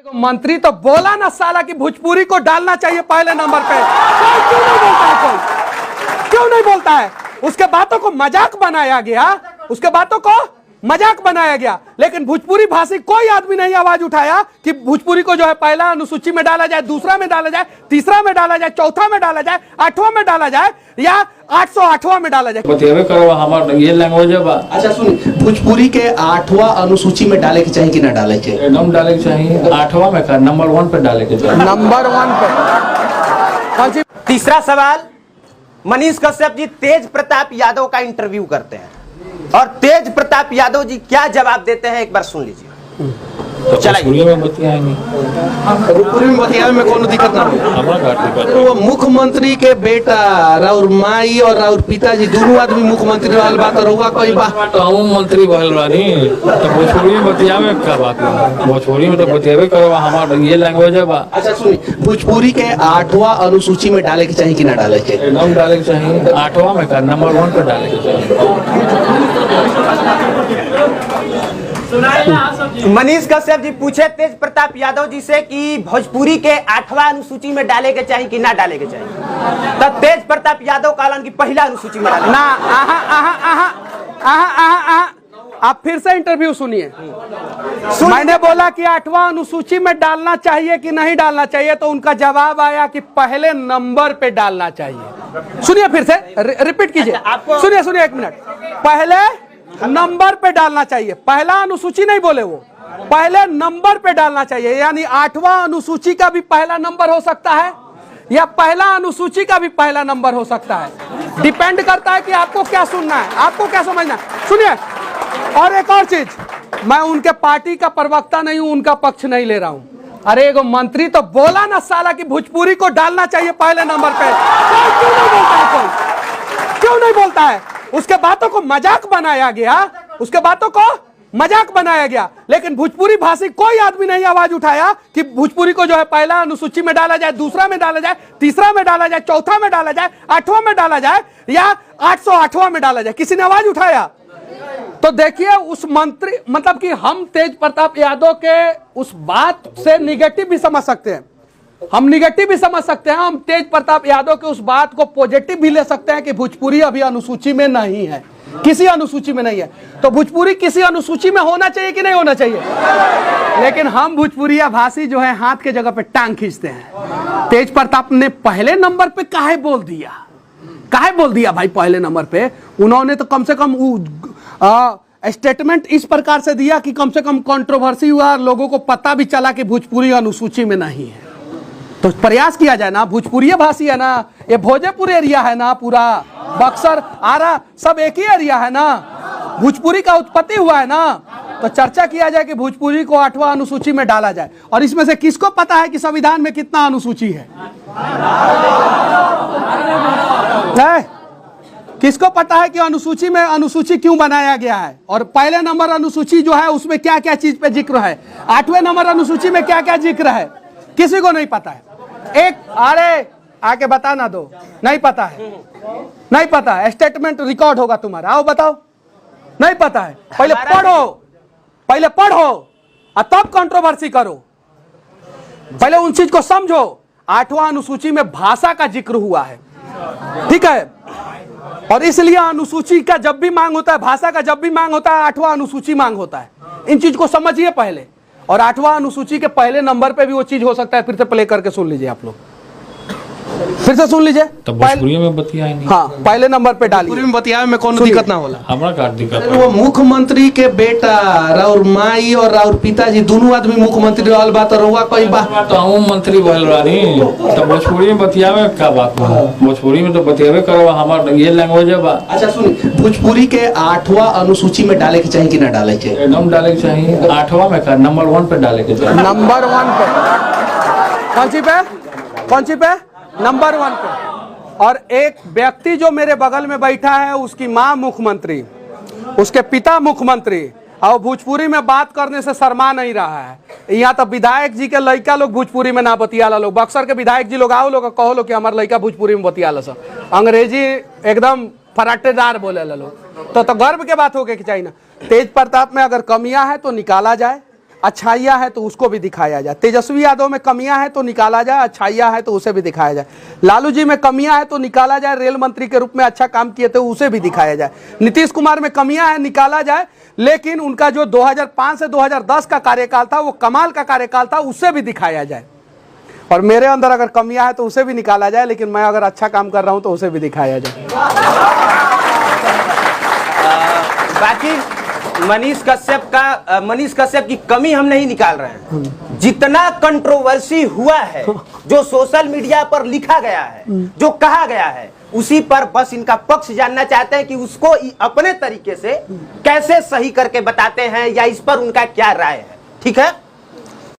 मंत्री तो बोला ना साला कि भोजपुरी को डालना चाहिए पहले नंबर पे। क्यों नहीं बोलता है कोई? क्यों नहीं बोलता है? उसके बातों को मजाक बनाया गया, उसके बातों को मजाक बनाया गया, लेकिन भोजपुरी भाषी कोई आदमी नहीं आवाज उठाया कि भोजपुरी को जो है पहला अनुसूची में डाला जाए, दूसरा में डाला जाए, तीसरा में डाला जाए, चौथा में डाला जाए, 8वां में डाला जाए या 808वां में डाला जाए। बतेबे करो हमार ये लैंग्वेज है बा। अच्छा सुन, भोजपुरी के 8वां अनुसूची में डाले के चाहिए कि ना डाले के? एकदम डाले के चाहिए। 8वां में का नंबर 1 पे डाले के चाहिए। नंबर 1 पे। कौन सी? तीसरा सवाल, मनीष कश्यप जी तेज प्रताप यादव का इंटरव्यू करते हैं और तेज प्रताप यादव जी क्या जवाब देते हैं, एक बार सुन लीजिए। भोजपुरी में बतिया नहीं, भोजपुरी में बतियावे में कोनो दिक्कत ना हो। हमारा घाट दिक्कत। वो मुख्यमंत्री के बेटा राउर माई और राउर पिताजी दोनों आदमी मुख्यमंत्री वाल बात रहुआ कोई बात तो हम मंत्री भइल बानी, तो भोजपुरी में बतियावे का बात है। भोजपुरी में तो बतियावे करो हमार ये लैंग्वेज है बा। अच्छा सुन, भोजपुरी के 8वां अनुसूची में डाले के चाहिए कि ना डाले के? एकदम डाले के चाहिए। 8वां में का नंबर 1 पे डाले के चाहिए। मनीष कश्यप जी पूछे तेज प्रताप यादव जी से कि भोजपुरी के 8वां अनुसूची में डाले के चाहिए कि ना डाले के चाहिए, तो तेज प्रताप यादव कहलन कि पहला अनुसूची में डाले। ना आप फिर से इंटरव्यू सुनिए। मैंने बोला कि 8वां अनुसूची में डालना चाहिए कि नहीं डालना चाहिए, तो उनका जवाब आया कि पहले नंबर पे डालना चाहिए। सुनिए फिर से, रिपीट कीजिए। सुनिए सुनिए 1 मिनट। पहले नंबर पे डालना चाहिए, पहला अनुसूची नहीं बोले वो, पहले नंबर पे डालना चाहिए। यानी 8वां अनुसूची का भी पहला नंबर हो सकता है या पहला अनुसूची का भी पहला नंबर हो सकता है। डिपेंड करता है कि आपको क्या सुनना है, आपको क्या समझना है। सुनिए, और एक और चीज, मैं उनके पार्टी का प्रवक्ता नहीं हूं, उनका पक्ष नहीं ले रहा हूं। अरे एगो मंत्री तो बोला ना साला कि भोजपुरी को डालना चाहिए पहले नंबर पे। क्यों नहीं बोलता है कोई? क्यों नहीं बोलता है? उसके बातों को मजाक बनाया गया, उसके बातों को मजाक बनाया गया, लेकिन भोजपुरी भाषी कोई आदमी नहीं आवाज उठाया कि भोजपुरी को जो है पहला अनुसूची में डाला जाए, दूसरा में डाला जाए, तीसरा में डाला जाए, चौथा में डाला जाए, 8वां में डाला जाए या 808वां में डाला जाए। किसी ने आवाज उठाया? तो देखिए उस मंत्री, मतलब कि हम तेज प्रताप यादव के उस बात से निगेटिव भी समझ सकते हैं, हम निगेटिव भी समझ सकते हैं, हम तेज प्रताप यादव के उस बात को पॉजिटिव भी ले सकते हैं कि भोजपुरी अभी अनुसूची में नहीं है, किसी अनुसूची में नहीं है। तो भोजपुरी किसी अनुसूची में होना चाहिए कि नहीं होना चाहिए? लेकिन हम भोजपुरिया भाषी जो है हाथ के जगह पे टांग खींचते हैं। तेज प्रताप ने पहले नंबर पे काहे बोल दिया, काहे बोल दिया भाई पहले नंबर पे? उन्होंने तो कम से कम स्टेटमेंट इस प्रकार से दिया कि कम से कम कंट्रोवर्सी हुआ, लोगों को पता भी चला कि भोजपुरी अनुसूची में नहीं है। तो प्रयास किया जाए ना, भोजपुरी भाषी है ना, ये भोजपुर एरिया है ना, पूरा बक्सर आरा सब एक ही एरिया है ना, भोजपुरी का उत्पत्ति हुआ है ना। तो चर्चा किया जाए कि भोजपुरी को 8वां अनुसूची में डाला जाए। और इसमें से किसको पता है कि संविधान में कितना अनुसूची है? किसको पता है कि अनुसूची में अनुसूची क्यों बनाया गया है और पहले नंबर अनुसूची जो है उसमें क्या क्या चीज पे जिक्र है, 8वें नंबर अनुसूची में क्या क्या जिक्र है? किसी को नहीं पता है। एक अरे आके बता ना दो, नहीं पता है, नहीं पता है। स्टेटमेंट रिकॉर्ड होगा तुम्हारा, आओ बताओ। नहीं पता है, पहले पढ़ो, पहले पढ़ो और तब कंट्रोवर्सी करो। पहले उन चीज को समझो। 8वां अनुसूची में भाषा का जिक्र हुआ है, ठीक है, और इसलिए अनुसूची का जब भी मांग होता है, भाषा का जब भी मांग होता है, 8वां अनुसूची मांग होता है। इन चीज को समझिए पहले। और 8वां अनुसूची के पहले नंबर पे भी वो चीज हो सकता है। फिर से प्ले करके सुन लीजिए आप लोग, फिर से सुन लीजिए। तो भोजपुरी में बतिया नहीं, हाँ पहले नंबर पे डालिए। भोजपुरी में बतियावे में कोनो दिक्कत ना होला। हमारा घाट दिक्कत। वो मुख्यमंत्री के बेटा राउर माई और राउर पिताजी दोनों आदमी मुख्यमंत्री वाल बात रहुआ कोई बात तो हम मंत्री भइल बानी, तो भोजपुरी में बतियावे का बात है। भोजपुरी में तो बतियावे करो हमार ये लैंग्वेज है बा। अच्छा सुन, भोजपुरी के 8वां अनुसूची में डाले के चाहिए कि ना डाले के? एकदम डाले के चाहिए। 8वां में का नंबर 1 पे डाले के चाहिए। नंबर 1 पे। कौन सी पे? कौन सी पे? नंबर 1 पे। और एक व्यक्ति जो मेरे बगल में बैठा है, उसकी माँ मुख्यमंत्री, उसके पिता मुख्यमंत्री, और भोजपुरी में बात करने से शर्मा नहीं रहा है। यहाँ तो विधायक जी के लड़का लोग भोजपुरी में ना बतियाला लोग, बक्सर के विधायक जी लोग आओ लोग कहो लो कि हमारे लड़का भोजपुरी में बतियाला सब, अंग्रेजी एकदम फराटेदार बोले लोग। तो गर्व के बात होके कि चाहिए ना। तेज प्रताप में अगर कमियां है तो निकाला जाए, अच्छाइयाँ है तो उसको भी दिखाया जाए, तेजस्वी यादव में कमियां है तो निकाला जाए, अच्छाइयाँ है तो उसे भी दिखाया जाए, लालू जी में कमियां है तो निकाला जाए, रेल मंत्री के रूप में अच्छा काम किए थे उसे भी दिखाया जाए, नीतीश कुमार में कमियां है निकाला जाए, लेकिन उनका जो 2005 से 2010 का कार्यकाल था वो कमाल का कार्यकाल था उसे भी दिखाया जाए, और मेरे अंदर अगर कमियां है तो उसे भी निकाला जाए, लेकिन मैं अगर अच्छा काम कर रहा हूं तो उसे भी दिखाया जाए। बाकी मनीष कश्यप की कमी हम नहीं निकाल रहे हैं। जितना कंट्रोवर्सी हुआ है, जो सोशल मीडिया पर लिखा गया है, जो कहा गया है, उसी पर बस इनका पक्ष जानना चाहते हैं कि उसको अपने तरीके से कैसे सही करके बताते हैं या इस पर उनका क्या राय है। ठीक है।